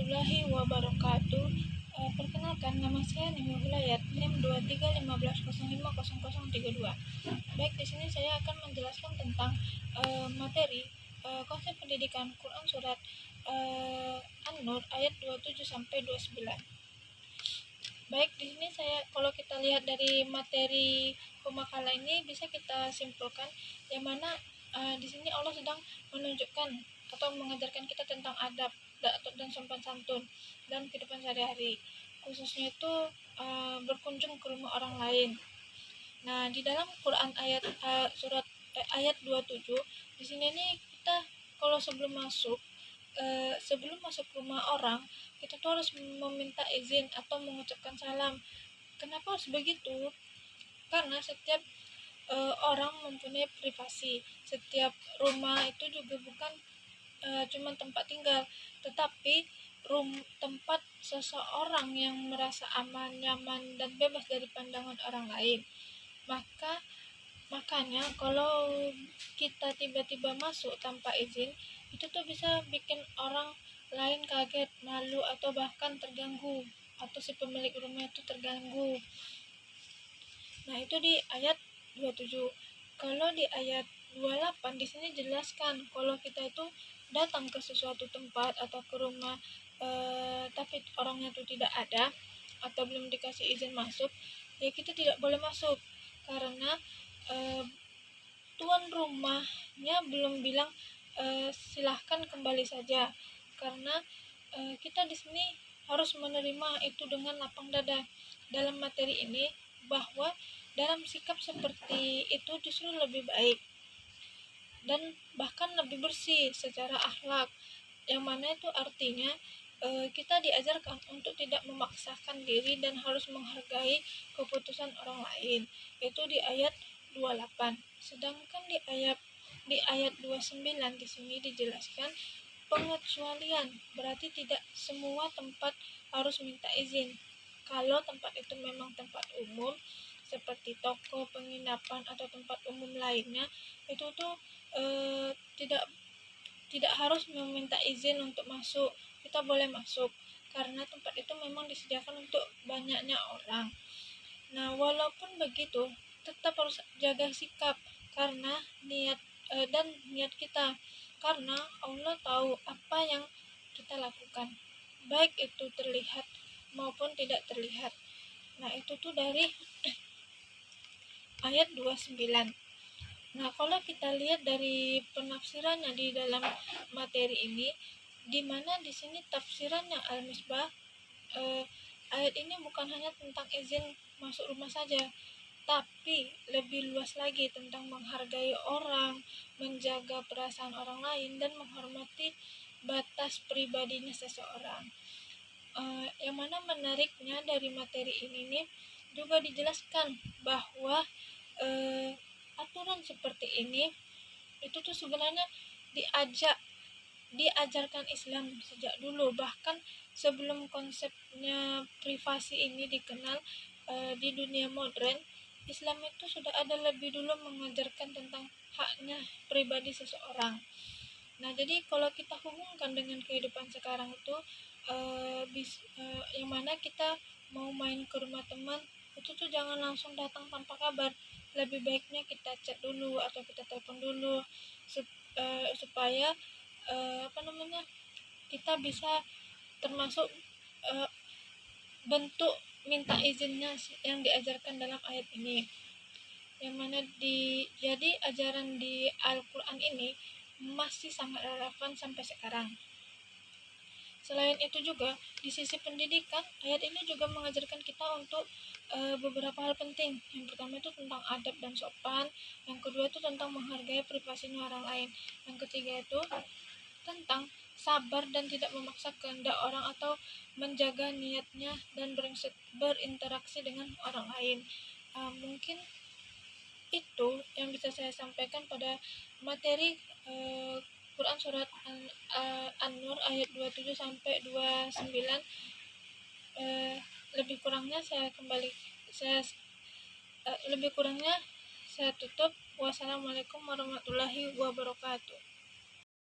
warahmatullahi wabarakatuh. Perkenalkan, nama saya Nimi Hulayat, NIM 2315050032. Baik, di sini saya akan menjelaskan tentang materi konsep pendidikan Quran surat An-Nur ayat 27 sampai 29. Baik, di sini kalau kita lihat dari materi pemakalan ini bisa kita simpulkan yang mana di sini Allah sedang menunjukkan atau mengajarkan kita tentang adab dan sopan santun dan kehidupan sehari-hari, khususnya itu berkunjung ke rumah orang lain. Nah, di dalam Quran ayat ayat 27 di sini nih kita kalau sebelum masuk rumah orang, kita tuh harus meminta izin atau mengucapkan salam. Kenapa harus begitu? Karena setiap orang mempunyai privasi. Setiap rumah itu juga bukan cuma tempat tinggal, tetapi tempat seseorang yang merasa aman, nyaman, dan bebas dari pandangan orang lain. Makanya kalau kita tiba-tiba masuk tanpa izin, itu tuh bisa bikin orang lain kaget, malu, atau bahkan terganggu, atau si pemilik rumah itu terganggu. Nah, itu di ayat 27. Kalau di ayat 28 di sini jelaskan kalau kita itu datang ke sesuatu tempat atau ke rumah tapi orangnya itu tidak ada atau belum dikasih izin masuk, ya kita tidak boleh masuk karena tuan rumahnya belum bilang silahkan kembali saja, karena kita di sini harus menerima itu dengan lapang dada. Dalam materi ini bahwa dalam sikap seperti itu justru lebih baik dan bahkan lebih bersih secara akhlak, yang mana itu artinya kita diajarkan untuk tidak memaksakan diri dan harus menghargai keputusan orang lain. Itu di ayat 28. Sedangkan di ayat 29 di sini dijelaskan pengecualian, berarti tidak semua tempat harus minta izin. Kalau tempat itu memang tempat umum seperti toko, penginapan, atau tempat umum lainnya, itu tuh tidak harus meminta izin untuk masuk. Kita boleh masuk karena tempat itu memang disediakan untuk banyaknya orang. Nah, walaupun begitu tetap harus jaga sikap karena niat kita, karena Allah tahu apa yang kita lakukan, baik itu terlihat maupun tidak terlihat. Nah, itu tuh dari ayat 29. Nah, kalau kita lihat dari penafsirannya di dalam materi ini, di mana di sini tafsirannya Al-Misbah, ayat ini bukan hanya tentang izin masuk rumah saja, tapi lebih luas lagi tentang menghargai orang, menjaga perasaan orang lain, dan menghormati batas pribadinya seseorang. Yang mana menariknya dari materi ini nih juga dijelaskan bahwa aturan seperti ini itu tuh sebenarnya diajarkan Islam sejak dulu, bahkan sebelum konsepnya privasi ini dikenal di dunia modern. Islam itu sudah ada lebih dulu mengajarkan tentang haknya pribadi seseorang. Nah, jadi kalau kita hubungkan dengan kehidupan sekarang itu yang mana kita mau main ke rumah teman itu tuh jangan langsung datang tanpa kabar. Lebih baiknya kita chat dulu atau kita telepon dulu supaya kita bisa termasuk bentuk minta izinnya yang diajarkan dalam ayat ini, yang mana jadi ajaran di Al-Quran ini masih sangat relevan sampai sekarang. Selain itu juga di sisi pendidikan, ayat ini juga mengajarkan kita untuk beberapa hal penting. Yang pertama itu tentang adab dan sopan, yang kedua itu tentang menghargai privasinya orang lain, yang ketiga itu tentang sabar dan tidak memaksa kehendak orang atau menjaga niatnya dan berinteraksi dengan orang lain. Mungkin itu yang bisa saya sampaikan pada materi Quran surat An-Nur ayat 27 sampai 29. Lebih kurangnya saya tutup. Wassalamualaikum warahmatullahi wabarakatuh.